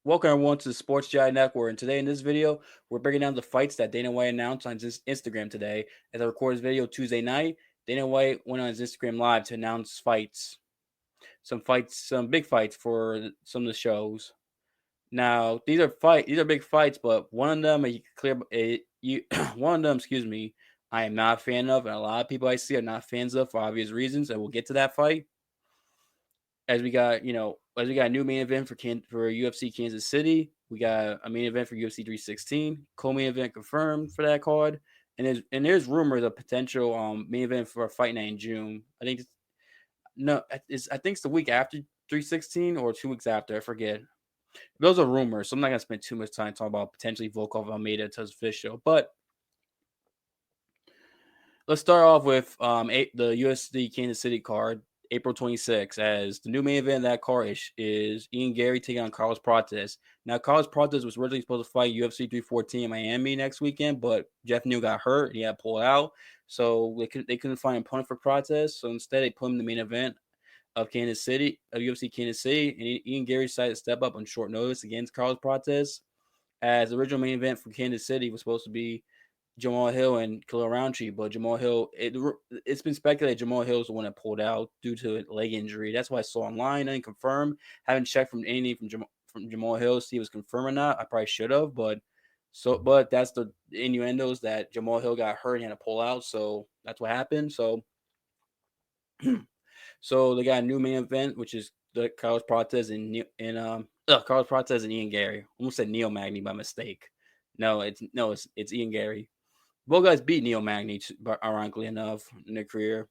Welcome everyone to the Sports GI Network. And today in this video, we're breaking down the fights that Dana White announced on his Instagram today. As I record this video Tuesday night, Dana White went on his Instagram live to announce fights, some big fights for some of the shows. Now these are big fights, but one of them one of them, excuse me, I am not a fan of, and a lot of people I see are not fans of for obvious reasons. And we'll get to that fight as we got a new main event for UFC Kansas City. We got a main event for UFC 316, co-main event confirmed for that card, and there's rumors of potential main event for a fight night in June. I think it's the week after 316 or 2 weeks after. I forget. Those are rumors, so I'm not gonna spend too much time talking about potentially Volkov Almeida to official. But let's start off with the USD Kansas City card, April 26th, as the new main event of that card is Ian Garry taking on Carlos Prates. Now, Carlos Prates was originally supposed to fight UFC 314 in Miami next weekend, but Jeff Neal got hurt and he had to pull out. So they couldn't find an opponent for Prates. So instead, they put him in the main event of UFC Kansas City. And Ian Garry decided to step up on short notice against Carlos Prates, as the original main event for Kansas City was supposed to be Jamal Hill and Khalil Roundtree, but it's been speculated Jamal Hill is the one that pulled out due to a leg injury. That's what I saw online. I didn't confirm. Haven't checked from anything from Jamal Hill to see if it was confirmed or not. I probably should have, but that's the innuendos that Jamal Hill got hurt and had to pull out. So that's what happened. So they got a new main event, which is the Carlos Prates and Ian Garry. Almost said Neil Magny by mistake. It's Ian Garry. Both guys beat Neil Magny, ironically enough, in their career.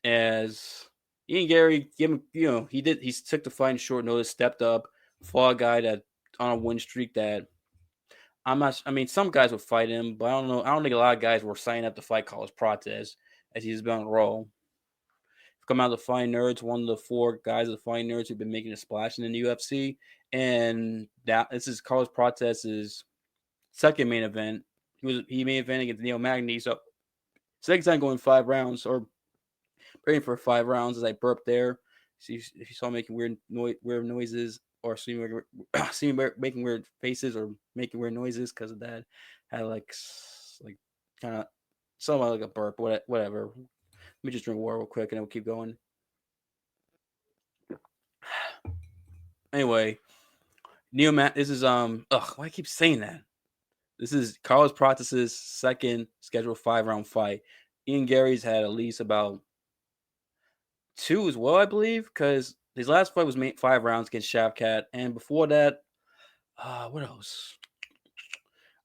As Ian Garry, he took the fight in short notice, stepped up, fought a guy that on a win streak that I'm not. I mean, some guys would fight him, but I don't know. I don't think a lot of guys were signing up to fight Carlos Prates, as he's been on a roll. Come out of the Fighting Nerds, one of the four guys of the Fighting Nerds who've been making a splash in the UFC, and this is Carlos Prates' second main event. He main event against Neil Magny, so second time going 5 rounds, or praying for 5 rounds as I burped there. See if you saw making weird noises, or see me making weird faces or making weird noises because of that. I had like kind of somewhat like a burp, whatever. Let me just drink water real quick and then we'll keep going. Anyway, this is why I keep saying that. This is Carlos Prates' second scheduled 5 round fight. Ian Garry's had at least about two as well, I believe, because his last fight was 5 rounds against Shavkat, and before that, what else?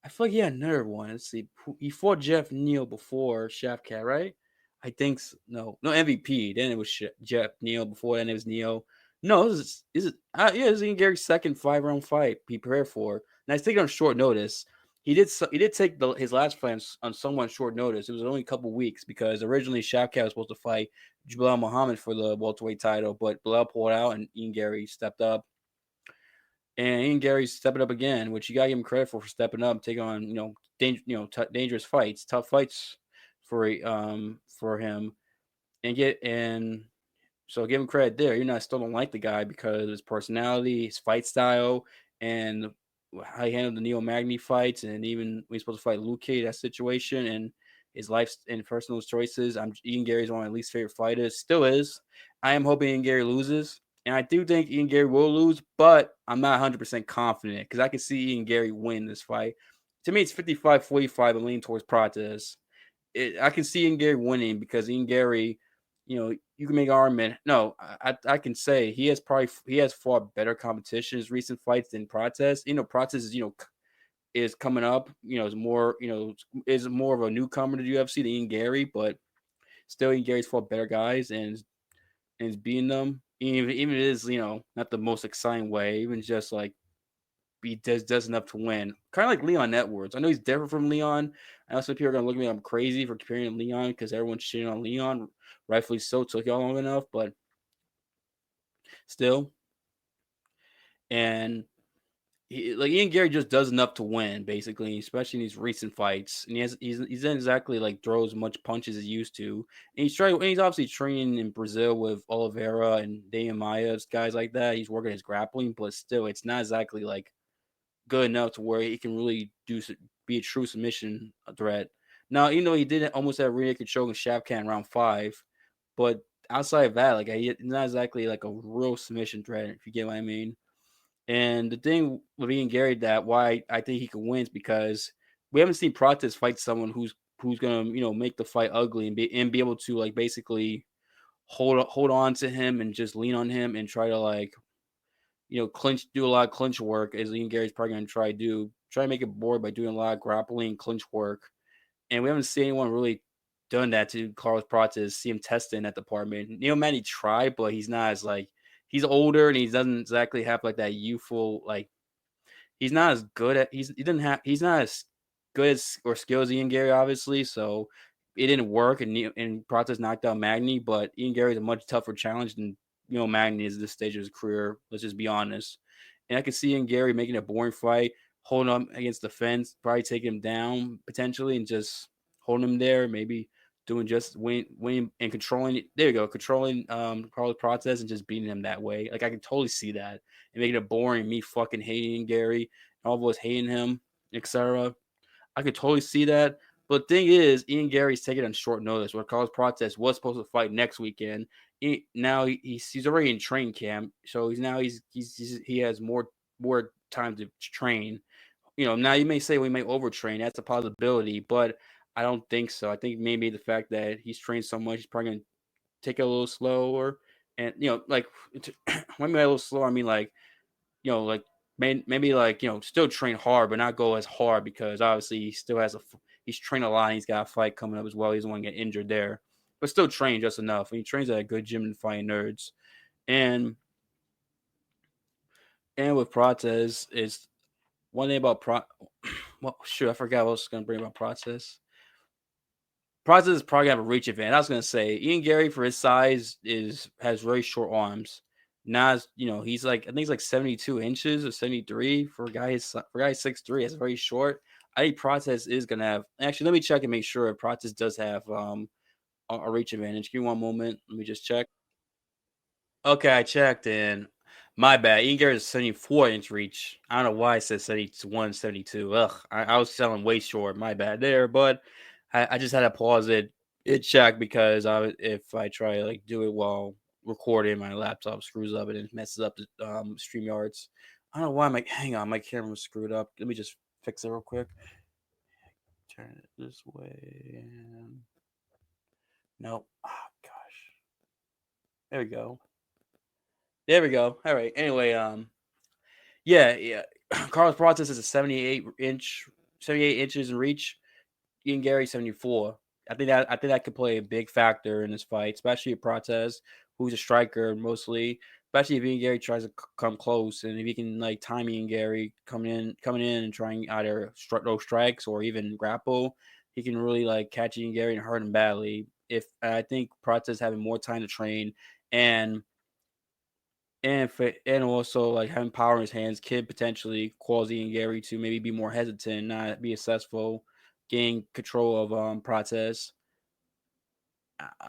I feel like he had another one. Let's see, he fought Jeff Neal before Shavkat, right? I think so. No MVP. Then it was Jeff Neal. Before then it was Neal. No, this is Ian Garry's second 5 round fight he prepared for, and I think on short notice. He did take his last fight on somewhat short notice. It was only a couple weeks because originally Shavkat was supposed to fight Bilal Muhammad for the welterweight title, but Bilal pulled out and Ian Garry stepped up. And Ian Garry's stepping up again, which you gotta give him credit for stepping up, taking on dangerous fights, tough fights for him, and so give him credit there. I still don't like the guy because of his personality, his fight style, and how he handled the Neil Magny fights, and even when he's supposed to fight Luke, that situation, and his life and personal choices. Ian Garry's one of my least favorite fighters, still is. I am hoping Ian Garry loses, and I do think Ian Garry will lose, but I'm not 100% confident because I can see Ian Garry win this fight. To me, it's 55-45 and leaning towards Prates. I can see Ian Garry winning because Ian Garry, you can make an argument. No, I can say he has fought better competition in his recent fights than Prates. Prates is coming up. Is more of a newcomer to the UFC than Ian Garry, but still Ian Garry's fought better guys and is beating them. Even if it is not the most exciting way, even just like he does enough to win. Kind of like Leon Edwards. I know he's different from Leon. I know some people are gonna look at me. I'm crazy for comparing him to Leon because everyone's shitting on Leon, rightfully so. Took y'all long enough, but still. And Ian Gary just does enough to win, basically, especially in these recent fights. And he's not exactly like throws much punches as he used to. And he's obviously training in Brazil with Oliveira and Damian Maia, guys like that. He's working his grappling, but still, it's not exactly like good enough to where he can really be a true submission threat. Now, even though he did almost have rear naked choke and Shavkat in round 5, but outside of that, like he's not exactly like a real submission threat, if you get what I mean. And the thing with Ian Gary that why I think he can win is because we haven't seen Prates fight someone who's gonna make the fight ugly and be able to like basically hold on to him and just lean on him and try to like do a lot of clinch work as Ian Gary's probably gonna try to make it bored by doing a lot of grappling clinch work. And we haven't seen anyone really done that to Carlos Prates, see him test in that department. Neil Manny tried, but he's not as like he's older and he doesn't exactly have like that youthful like he's not as good at he's not as good as or skilled as Ian Gary, obviously. So it didn't work, and Prates knocked out Magny, but Ian Gary is a much tougher challenge than Magny is at this stage of his career. Let's just be honest. And I could see Ian Gary making a boring fight, holding him against the fence, probably taking him down potentially, and just holding him there, maybe doing just winning and controlling it. There you go, controlling Carlos Prates and just beating him that way. Like I can totally see that and making it boring. Me fucking hating Gary, all of us hating him, etc. I could totally see that. But the thing is, Ian Gary's taking on short notice. Where Carlos Prates was supposed to fight next weekend. Now he's already in train camp, so he has more time to train. Now you may say we may overtrain. That's a possibility, but I don't think so. I think maybe the fact that he's trained so much, he's probably gonna take it a little slower. And like when I mean a little slower, I mean like like maybe like still train hard, but not go as hard because obviously he still has he's trained a lot. And he's got a fight coming up as well. He doesn't want to get injured there, but still train just enough. And he trains at a good gym and Fighting Nerds. And with Prates is one thing about well, shoot, I forgot what I was going to bring about Prates. Prates is probably gonna have a reach advantage. I was gonna say Ian Gary for his size has very short arms. Nas, he's like I think he's like 72 inches or 73 for a guy 6'3". That's very short. I think Prates is gonna have. Actually, let me check and make sure Prates does have a reach advantage. Give me one moment. Let me just check. Okay, I checked and my bad. Ian Garrett's 74-inch reach. I don't know why it says 71, 72. Ugh, I was selling way short. My bad there, but I just had to pause it check because if I try to like do it while recording, my laptop screws up and it messes up the StreamYards. I don't know why hang on, my camera was screwed up. Let me just fix it real quick. Turn it this way. And... Nope. Oh gosh. There we go. There we go. All right. Anyway, yeah. Carlos Prates is a 78 inches in reach. Ian Gary 74. I think that could play a big factor in this fight, especially if Prates, who's a striker mostly. Especially if Ian Gary tries to come close, and if he can like time Ian Gary coming in and trying either those strikes or even grapple, he can really like catch Ian Gary and hurt him badly. If I think Prates having more time to train and and also like having power in his hands could potentially cause Ian Gary to maybe be more hesitant, not be successful, gain control of Prates.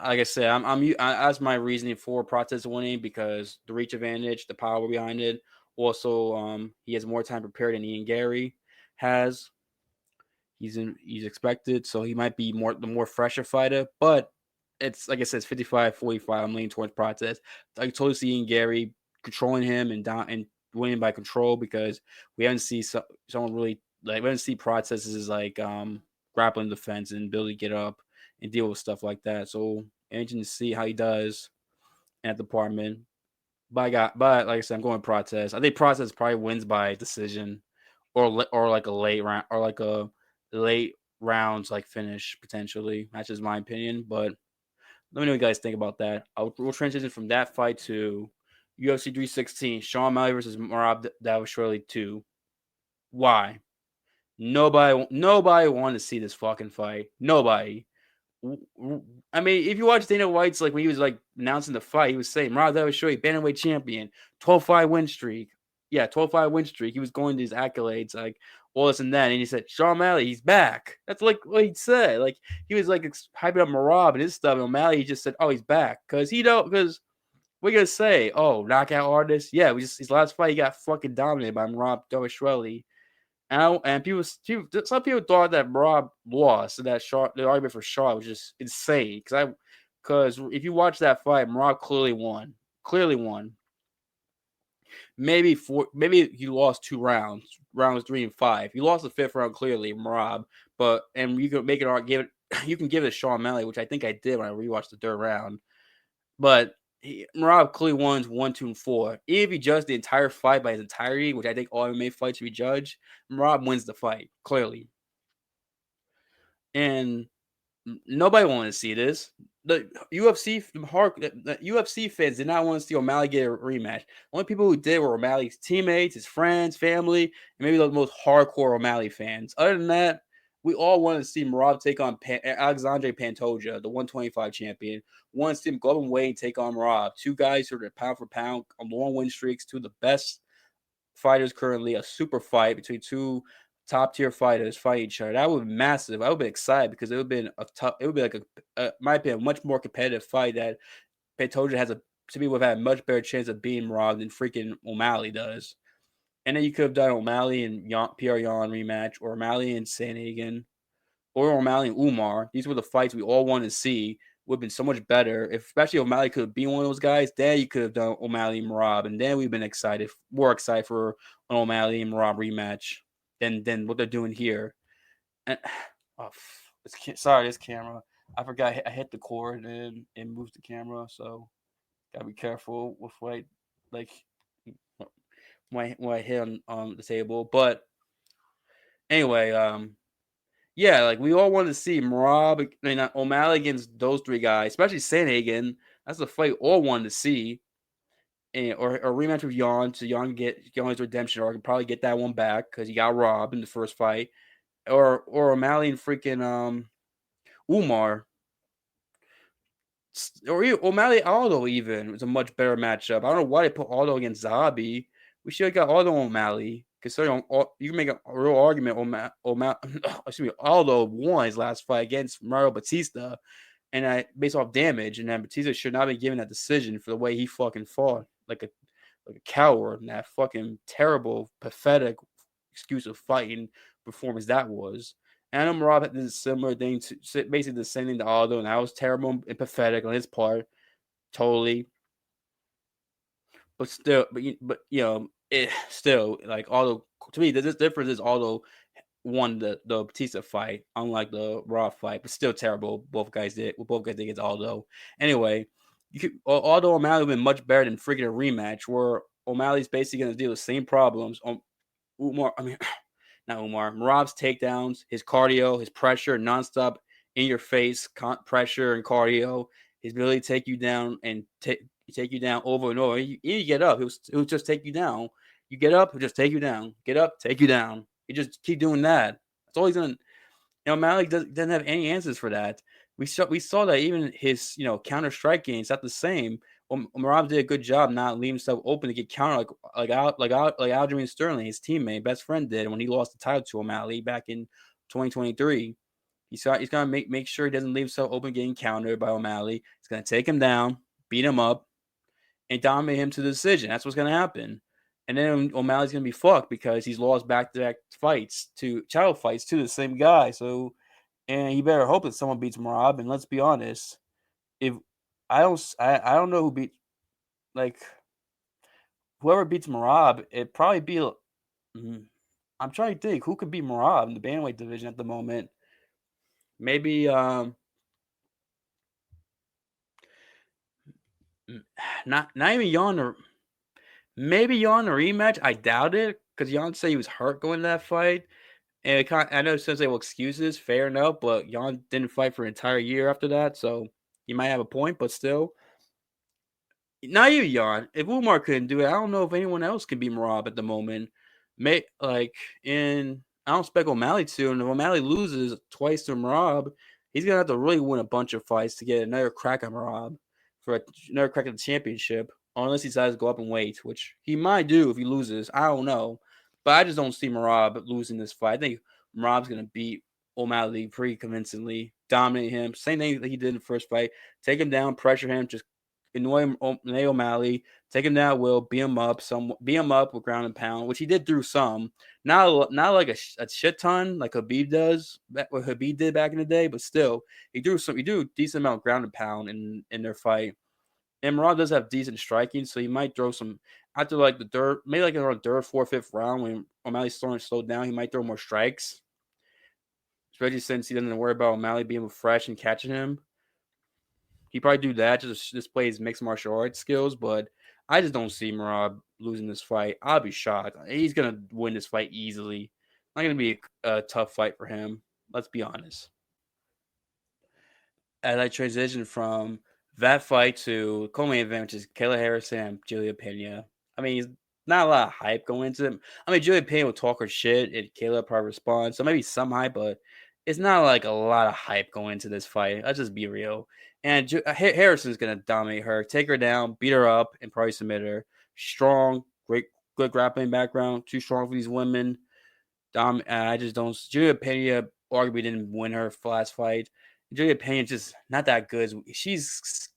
Like I said, that's my reasoning for Prates winning because the reach advantage, the power behind it. Also, he has more time prepared than Ian Gary has. He's expected, so he might be the more fresher fighter. But it's like I said, it's 55-45. I'm leaning towards Prates. I totally see Ian Gary controlling him and winning by control because we haven't seen someone really like we haven't seen Prates as like grappling defense and ability to get up and deal with stuff like that. So interesting to see how he does in that department. But like I said, I'm going Prates. I think Prates probably wins by decision or like a late round or like a late rounds like finish potentially. That's just my opinion. But let me know what you guys think about that. We'll transition from that fight to UFC 316, Sean O'Malley versus Merab Dvalishvili 2. Why? Nobody wanted to see this fucking fight. Nobody. I mean, if you watch Dana White's when he was announcing the fight, he was saying Merab Dvalishvili, bantamweight champion, 12-5 win streak. yeah, 12-5 win streak. He was going to these accolades, like all this and that, and he said, Sean O'Malley, he's back. That's like what he'd say. Like he was like hyping up Merab and his stuff, and O'Malley he just said, oh, he's back because we're gonna say, oh, knockout artist. Yeah, his last fight he got fucking dominated by Merab Dvalishvili. And some people thought that Merab lost, and that the argument for Charlotte was just insane. Because if you watch that fight, Merab clearly won. Clearly won. Maybe he lost 2 rounds, rounds 3 and 5. He lost the 5th round clearly, Merab. And you can make it give it. You can give it to Sean O'Malley, which I think I did when I rewatched the 3rd round. But Merab clearly won 1, 2, and 4. Even if he judged the entire fight by his entirety, which I think all MMA fights should be judged, Merab wins the fight clearly. And nobody wanted to see this. The UFC fans did not want to see O'Malley get a rematch. Only people who did were O'Malley's teammates, his friends, family, and maybe the most hardcore O'Malley fans. Other than that, we all wanted to see Merab take on Alexandre Pantoja, the 125 champion. Wanted to see him go up and weigh and take on Merab. 2 guys who are pound for pound on long win streaks, 2 of the best fighters currently. A super fight between 2 top tier fighters fight each other. That would be massive. I would be excited because it would be like might be a much more competitive fight that Pantoja has to me would have had a much better chance of beating Merab than freaking O'Malley does. And then you could have done O'Malley and Pierre Yan rematch, or O'Malley and Sandhagen, or O'Malley and Umar. These were the fights we all wanted to see. Would have been so much better. Especially O'Malley could have been one of those guys, then you could have done O'Malley and Merab, and then we've been more excited for an O'Malley and Merab rematch than what they're doing here. And sorry, this camera. I forgot I hit the cord and it moves the camera, so gotta be careful with when I hit on the table. But anyway, yeah, like we all wanted to see Merab, O'Malley against those 3 guys, especially Sandhagen. That's the fight all wanted to see. Or a rematch with Yan, so Yan get his redemption arc and probably get that one back because he got robbed in the first fight. Or O'Malley and freaking Umar. Or O'Malley Aldo even was a much better matchup. I don't know why they put Aldo against Zabi. We should have got Aldo O'Malley. Considering you can make a real argument Aldo won his last fight against Mario Batista, and based off damage, and then Batista should not be given that decision for the way he fucking fought like a coward in that fucking terrible, pathetic excuse of fighting performance that was. And Merab did a similar thing to basically the same thing to Aldo, and that was terrible and pathetic on his part, totally. But still, still like Aldo. To me, the difference is Aldo won the Batista fight, unlike the Raw fight, but still terrible. Both guys did against Aldo. Anyway, Aldo O'Malley would have been much better than freaking a rematch, where O'Malley's basically going to deal with the same problems. Not Umar. Merab's takedowns, his cardio, his pressure, nonstop in your face pressure and cardio, his ability to take you down and take you down over and over. You get up, he'll just take you down. You get up, he'll just take you down. Get up, take you down. You just keep doing that. That's all he's done. Malik doesn't have any answers for that. We saw that even his counter striking is not the same. Merab did a good job not leaving himself open to get countered like Aljamain Sterling, his teammate, best friend, did when he lost the title to O'Malley back in 2023. He's gonna make sure he doesn't leave himself open getting countered by O'Malley. He's gonna take him down, beat him up, and dominate him to the decision. That's what's gonna happen. And then O'Malley's gonna be fucked because he's lost back-to-back title fights to the same guy. So, and he better hope that someone beats Merab. And let's be honest, if I don't know who beat whoever beats Merab, it'd probably be. I'm trying to think who could beat Merab in the bantamweight division at the moment. Maybe not even Yan or maybe Yan a rematch. I doubt it because Yan said he was hurt going to that fight. And I know since they will excuses, fair enough, but Yan didn't fight for an entire year after that, so you might have a point, but still. Not even Yan. If Umar couldn't do it, I don't know if anyone else can beat Merab at the moment. I don't expect O'Malley to, and if O'Malley loses twice to Merab, he's gonna have to really win a bunch of fights to get another crack at Merab for another crack at the championship. unless he decides to go up in weight, which he might do if he loses. I don't know, but I just don't see Merab losing this fight. I think Merab's gonna beat O'Malley pretty convincingly, dominate him. Same thing that he did in the first fight. Take him down, pressure him, just annoy him, annoy O'Malley. Take him down at will, beat him up with ground and pound, which he did through some. Not like a shit ton like Habib does, what Habib did back in the day, but still, he do a decent amount of ground and pound in their fight. And Merab does have decent striking, so he might throw some after like the third, maybe like around third, fourth, fifth round when O'Malley's starting to slow down. He might throw more strikes, especially since he doesn't worry about O'Malley being fresh and catching him. He probably do that just display his mixed martial arts skills, but I just don't see Merab losing this fight. I'll be shocked. He's gonna win this fight easily. Not gonna be a tough fight for him. Let's be honest. As I transition from that fight to co-main event, which is Kayla Harrison and Julia Pena. I mean, not a lot of hype going into it. I mean, Julia Pena will talk her shit, and Kayla probably responds, so maybe some hype, but it's not like a lot of hype going into this fight. Let's just be real. And Harrison's gonna dominate her, take her down, beat her up, and probably submit her. Strong, good grappling background. Too strong for these women. I just don't. Julia Pena arguably didn't win her last fight. Julia Pena just not that good. She's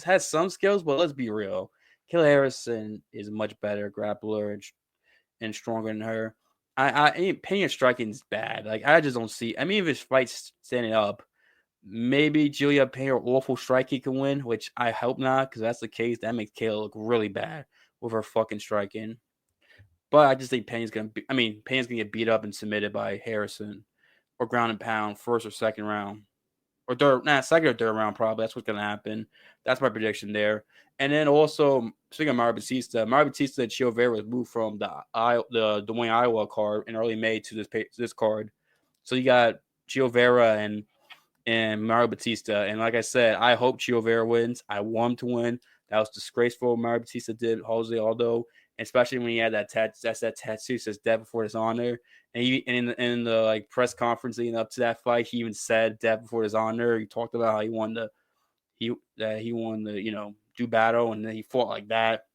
has some skills, but let's be real. Kayla Harrison is a much better grappler and stronger than her. Pena's striking is bad. Like I just don't see. I mean, if his fight's standing up, maybe Julia Pena awful striking can win, which I hope not, because that's the case. That makes Kayla look really bad with her fucking striking. But I just think Pena's gonna get beat up and submitted by Harrison or ground and pound first or second round. Or second or third round probably. That's what's gonna happen. That's my prediction there. And then also speaking of Mario Batista and Chio Vera was moved from the Des Moines, Iowa card in early May to this card. So you got Chio Vera and Mario Batista. And like I said, I hope Chio Vera wins. I want him to win. That was disgraceful. Mario Batista did Jose Aldo, especially when he had that tattoo says "Death before dishonor." And in the like press conference leading up to that fight, he even said "Death before dishonor." He talked about how he wanted to do battle, and then he fought like that.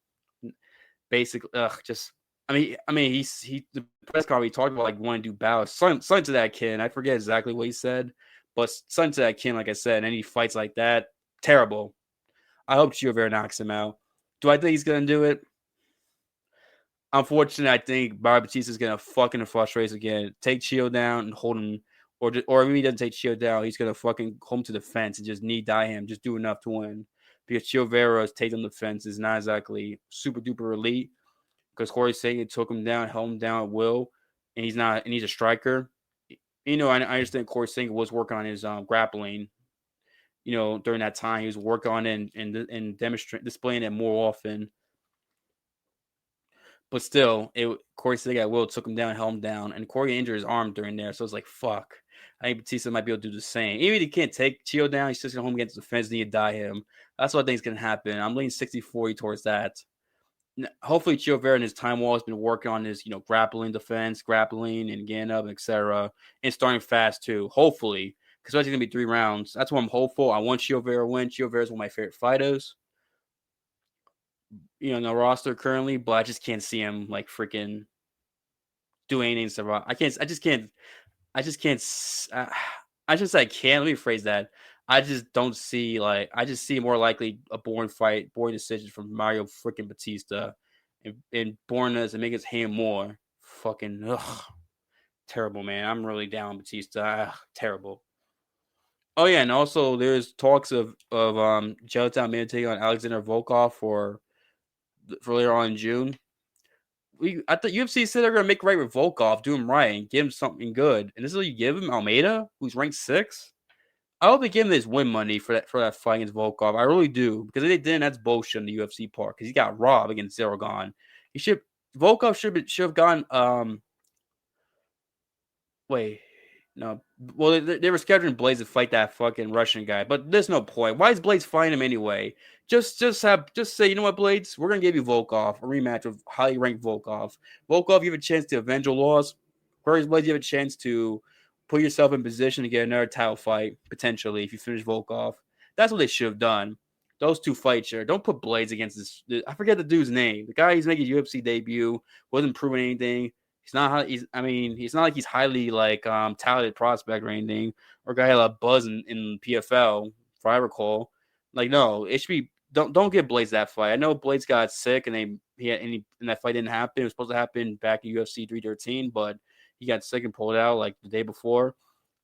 Basically, the press conference he talked about like wanting to do battle. Son to that kid. I forget exactly what he said, but son to that kid, like I said, and he fights like that. Terrible. I hope Chio Vera knocks him out. Do I think he's gonna do it? Unfortunately, I think Mario Batista is gonna fucking frustrate again. Take Chio down and hold him, or if he doesn't take Chio down, he's gonna fucking hold him to the fence and just knee die him. Just do enough to win. Because Chio Vera's take on the fence is not exactly super duper elite. Because Corey Sagan took him down, held him down at will, and he's a striker. I understand Corey Sagan was working on his grappling. During that time, he was working on it and displaying it more often. But still, Corey Sagan at will took him down, held him down, and Corey injured his arm during there. So it's like, fuck. I think Batista might be able to do the same. Even if he can't take Chio down, he's just going home against the fence and he die him. That's what I think is going to happen. I'm leaning 60-40 towards that. Hopefully, Chio Vera in his time wall has been working on his, grappling defense, grappling and getting up, etc. And starting fast too. Hopefully, because it's going to be 3 rounds. That's what I'm hopeful. I want Chio Vera to win. Chio Vera is one of my favorite fighters. In the roster currently, but I just can't see him like freaking doing anything to survive. I just can't. I just I can't. Let me phrase that. I just don't see I just see more likely a boring fight, boring decision from Mario freaking Batista, and boringness and make his hand more fucking terrible, man. I'm really down Batista. Terrible. Oh yeah, and also there's talks of Gelatin Man taking on Alexander Volkov for later on in June. I thought UFC said they're gonna make right with Volkov, do him right, and give him something good. And this is what you give him Almeida, who's ranked 6. I hope they give him this win money for that fight against Volkov. I really do, because if they didn't, that's bullshit in the UFC part. Because he got robbed against Zeragon. Volkov should have gone. Wait, no. Well, they were scheduling Blaze to fight that fucking Russian guy, but there's no point. Why is Blaze fighting him anyway? Just say, you know what, Blades? We're gonna give you Volkov a rematch with highly ranked Volkov. Volkov, you have a chance to avenge your loss. Whereas Blades, you have a chance to put yourself in position to get another title fight potentially if you finish Volkov. That's what they should have done. those two fight each other. Don't put Blades against this. I forget the dude's name. The guy he's making UFC debut wasn't proving anything. He's not. He's not like he's highly like talented prospect or anything, or a guy had a buzz in PFL, if I recall. Like no, it should be. Don't get Blades that fight. I know Blades got sick and that fight didn't happen. It was supposed to happen back in UFC 313, but he got sick and pulled out like the day before.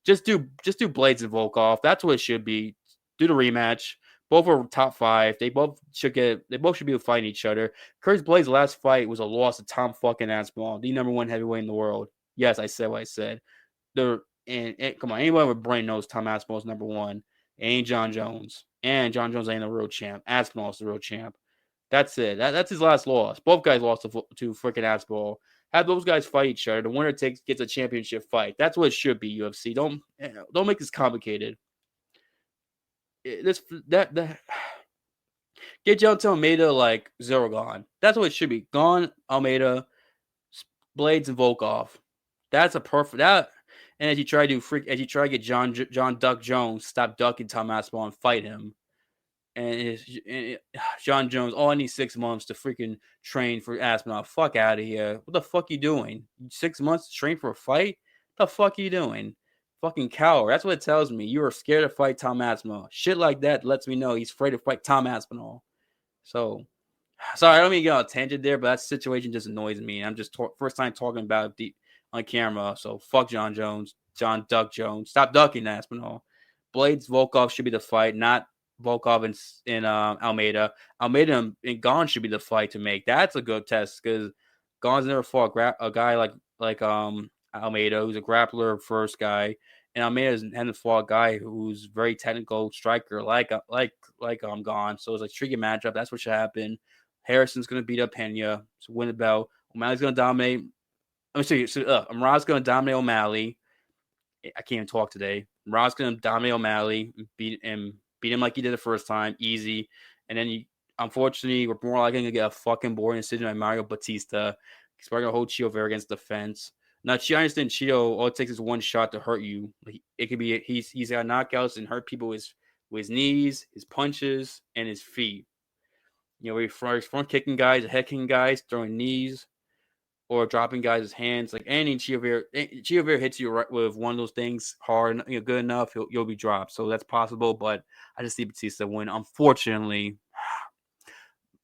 Just do Blades and Volkov. That's what it should be. Do the rematch. Both are top 5. They both should be fighting each other. Curtis Blades' last fight was a loss to Tom fucking Aspinall, the number 1 heavyweight in the world. Yes, I said what I said. Come on, anyone with brain knows Tom Aspinall's number 1. It ain't John Jones. And John Jones ain't the real champ. Aspinall's the real champ. That's it. That's his last loss. Both guys lost to freaking Aspinall. Have those guys fight each other. The winner gets a championship fight. That's what it should be, UFC. Don't make this complicated. Get Jonathan Almeida like zero gone. That's what it should be. Gone Almeida, Blades, and Volkov. That's a perfect that. And as you try to get John Duck Jones, stop ducking Tom Aspinall and fight him. And John Jones, I need 6 months to freaking train for Aspinall. Fuck out of here. What the fuck you doing? 6 months to train for a fight? What the fuck you doing? Fucking coward. That's what it tells me. You are scared to fight Tom Aspinall. Shit like that lets me know he's afraid to fight Tom Aspinall. So, sorry, I don't mean to get on a tangent there, but that situation just annoys me. I'm just first time talking about it on camera. So, fuck John Jones. John Duck Jones. Stop ducking Aspinall. Blades, Volkov should be the fight, not Volkov and Almeida. Almeida and Gon should be the fight to make. That's a good test because Gon's never fought a guy like Almeida, who's a grappler first guy, and Almeida hasn't fought a guy who's very technical striker like Gon. So it's a tricky matchup. That's what should happen. Harrison's gonna beat up Pena to win the belt. O'Malley's gonna dominate. Murad's gonna dominate O'Malley. I can't even talk today. Murad's gonna dominate O'Malley and beat him like he did the first time, easy. And then unfortunately, we're more likely to get a fucking boring decision by Mario Batista. He's probably gonna hold Chio Vera against defense. Now, I understand Chio, all it takes is one shot to hurt you. It could be he's got knockouts and hurt people with his knees, his punches, and his feet. You know, he's front kicking guys, head kicking guys, throwing knees, or dropping guys' hands. Like any Chio Vera hits you right with one of those things hard, good enough, you'll be dropped. So that's possible, but I just see Batista win. Unfortunately,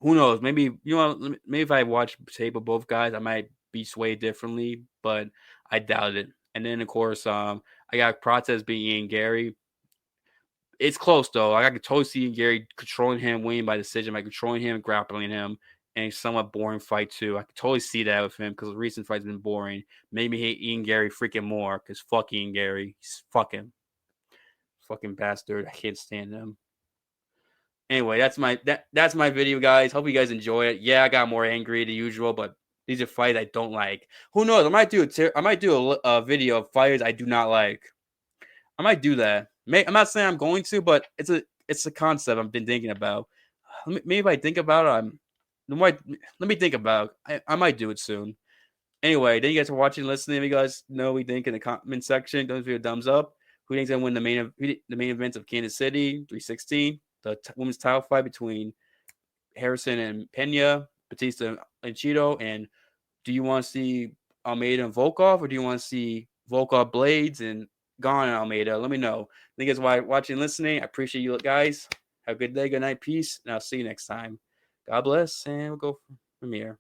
who knows? Maybe if I watch tape of both guys, I might be swayed differently, but I doubt it. And then of course, I got Prates beating Garry. It's close though. I could totally see Garry controlling him, winning by decision by controlling him, grappling him, and a somewhat boring fight too. I could totally see that with him because the recent fight's been boring. Made me hate Ian Garry freaking more because fuck Ian Garry. He's fucking bastard. I can't stand him. Anyway, that's my video, guys. Hope you guys enjoy it. Yeah, I got more angry than usual, but these are fights I don't like. Who knows? I might do a video of fighters I do not like. I might do that. I'm not saying I'm going to, but it's a concept I've been thinking about. Maybe if I think about it, let me think about it. I might do it soon. Anyway, thank you guys for watching, listening. If you guys know what you think in the comment section, don't forget a thumbs up. Who thinks I win the main event of Kansas City 316, the women's title fight between Harrison and Pena, Batista and Cheeto, and do you want to see Almeida and Volkov, or do you want to see Volkov Blades and Gon and Almeida? Let me know. Thank you guys for watching and listening. I appreciate you guys. Have a good day, good night, peace, and I'll see you next time. God bless, and we'll go from here.